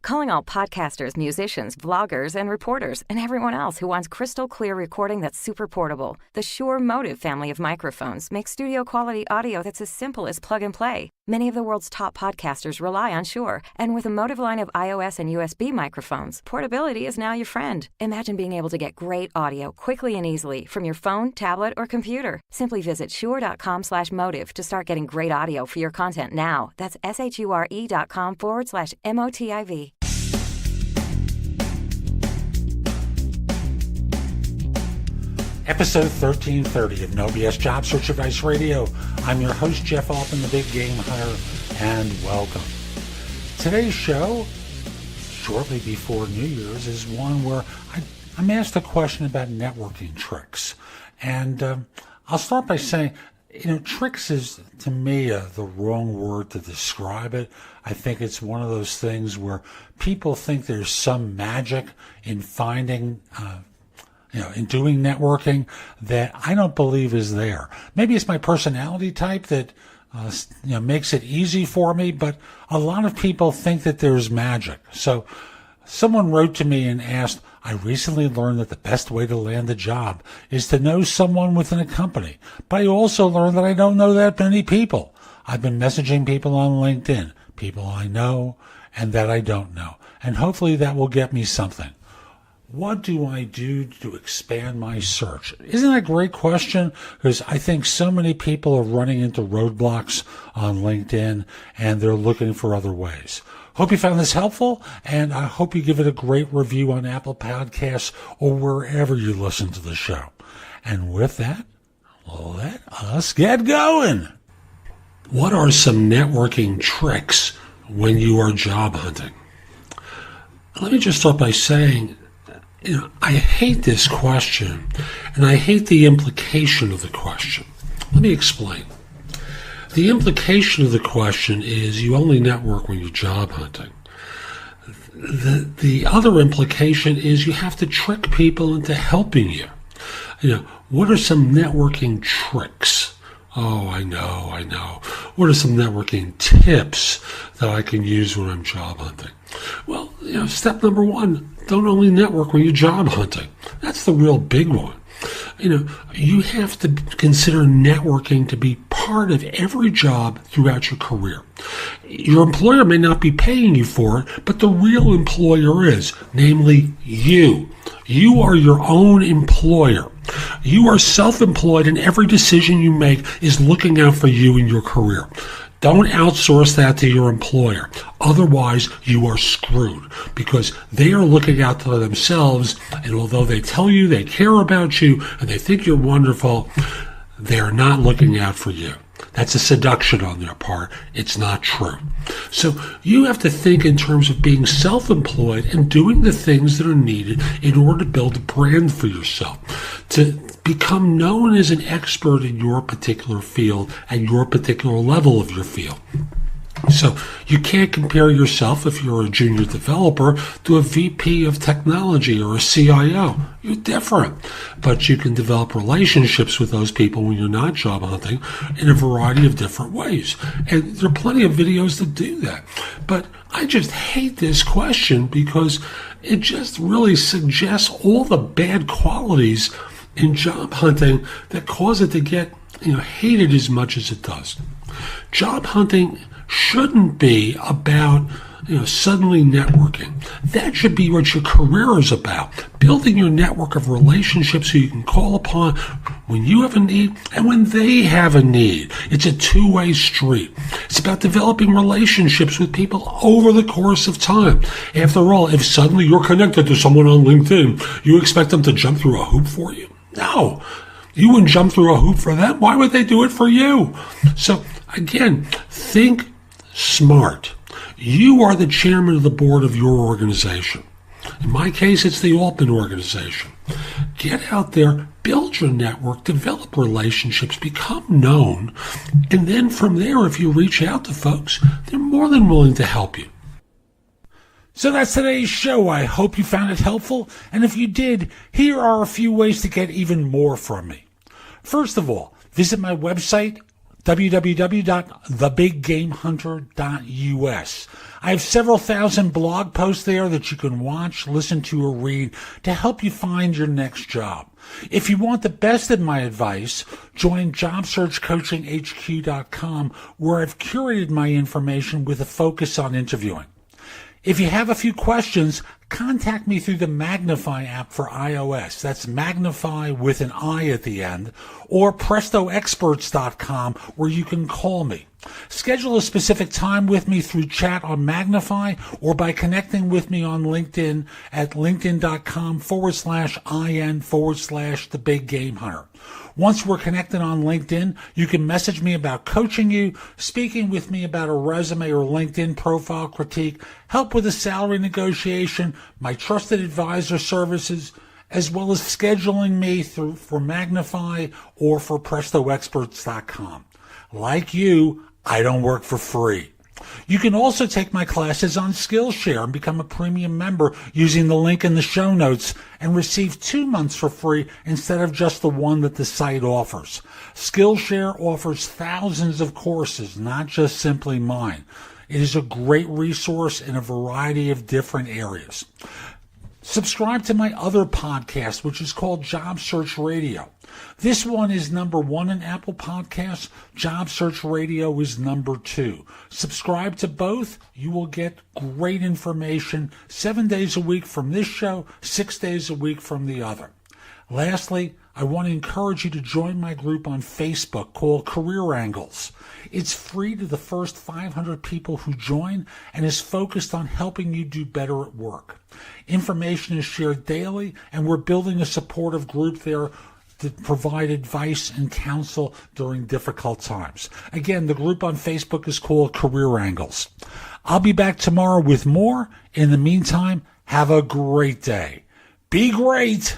Calling all podcasters, musicians, vloggers, and reporters, and everyone else who wants crystal clear recording that's super portable. The Shure Motive family of microphones makes studio-quality audio that's as simple as plug and play. Many of the world's top podcasters rely on Shure, and with a Motive line of iOS and USB microphones, portability is now your friend. Imagine being able to get great audio quickly and easily from your phone, tablet, or computer. Simply visit shure.com/motive to start getting great audio for your content now. That's SHURE.com/MOTIV. Episode 1330 of No BS Job Search Advice Radio. I'm your host, Jeff Altman, the Big Game Hunter, and welcome. Today's show, shortly before New Year's, is one where I'm asked a question about networking tricks. And I'll start by saying, tricks is, to me, the wrong word to describe it. I think it's one of those things where people think there's some magic in finding in doing networking that I don't believe is there. Maybe it's my personality type that, makes it easy for me, but a lot of people think that there's magic. So someone wrote to me and asked, I recently learned that the best way to land a job is to know someone within a company, but I also learned that I don't know that many people. I've been messaging people on LinkedIn, people I know and that I don't know, and hopefully that will get me something. What do I do to expand my search? Isn't that a great question? Because I think so many people are running into roadblocks on LinkedIn and they're looking for other ways. Hope you found this helpful, and I hope you give it a great review on Apple Podcasts or wherever you listen to the show. And with that, let us get going. What are some networking tricks when you are job hunting? Let me just start by saying, I hate this question, and I hate the implication of the question. Let me explain. The implication of the question is you only network when you're job hunting. The other implication is you have to trick people into helping you. What are some networking tricks? Oh, I know. What are some networking tips that I can use when I'm job hunting? Well, step number one, don't only network when you're job hunting. That's the real big one. You have to consider networking to be part of every job throughout your career. Your employer may not be paying you for it, but the real employer is, namely you. You are your own employer. You are self-employed, and every decision you make is looking out for you in your career. Don't outsource that to your employer. Otherwise, you are screwed because they are looking out for themselves, and although they tell you they care about you and they think you're wonderful, they are not looking out for you. That's a seduction on their part. It's not true. So you have to think in terms of being self-employed and doing the things that are needed in order to build a brand for yourself, to become known as an expert in your particular field and your particular level of your field. So you can't compare yourself, if you're a junior developer, to a VP of technology or a CIO. You're different. But you can develop relationships with those people when you're not job hunting in a variety of different ways. And there are plenty of videos that do that. But I just hate this question because it just really suggests all the bad qualities in job hunting that cause it to get hated as much as it does. Job hunting shouldn't be about suddenly networking. That should be what your career is about. Building your network of relationships who you can call upon when you have a need and when they have a need. It's a two-way street. It's about developing relationships with people over the course of time. After all, if suddenly you're connected to someone on LinkedIn, you expect them to jump through a hoop for you? No. You wouldn't jump through a hoop for them. Why would they do it for you? So again, think smart. You are the chairman of the board of your organization. In my case, it's the Altman organization. Get out there, build your network, develop relationships, become known, and then from there, if you reach out to folks, they're more than willing to help you. So that's today's show. I hope you found it helpful, and if you did, here are a few ways to get even more from me. First of all, visit my website, www.thebiggamehunter.us. I have several thousand blog posts there that you can watch, listen to, or read to help you find your next job. If you want the best of my advice, join JobSearchCoachingHQ.com, where I've curated my information with a focus on interviewing. If you have a few questions, contact me through the Magnifi app for iOS. That's Magnifi with an I at the end, or PrestoExperts.com, where you can call me. Schedule a specific time with me through chat on Magnifi or by connecting with me on LinkedIn at linkedin.com/IN/The Big Game Hunter. Once we're connected on LinkedIn, you can message me about coaching you, speaking with me about a resume or LinkedIn profile critique, help with a salary negotiation, my trusted advisor services, as well as scheduling me for Magnifi or for PrestoExperts.com. Like you, I don't work for free. You can also take my classes on Skillshare and become a premium member using the link in the show notes and receive 2 months for free instead of just the one that the site offers. Skillshare offers thousands of courses, not just simply mine. It is a great resource in a variety of different areas. Subscribe to my other podcast, which is called Job Search Radio. This one is number 1 in Apple Podcasts. Job Search Radio is number 2. Subscribe to both. You will get great information 7 days a week from this show, 6 days a week from the other. Lastly, I want to encourage you to join my group on Facebook called Career Angles. It's free to the first 500 people who join and is focused on helping you do better at work. Information is shared daily, and we're building a supportive group there to provide advice and counsel during difficult times. Again, the group on Facebook is called Career Angles. I'll be back tomorrow with more. In the meantime, have a great day. Be great!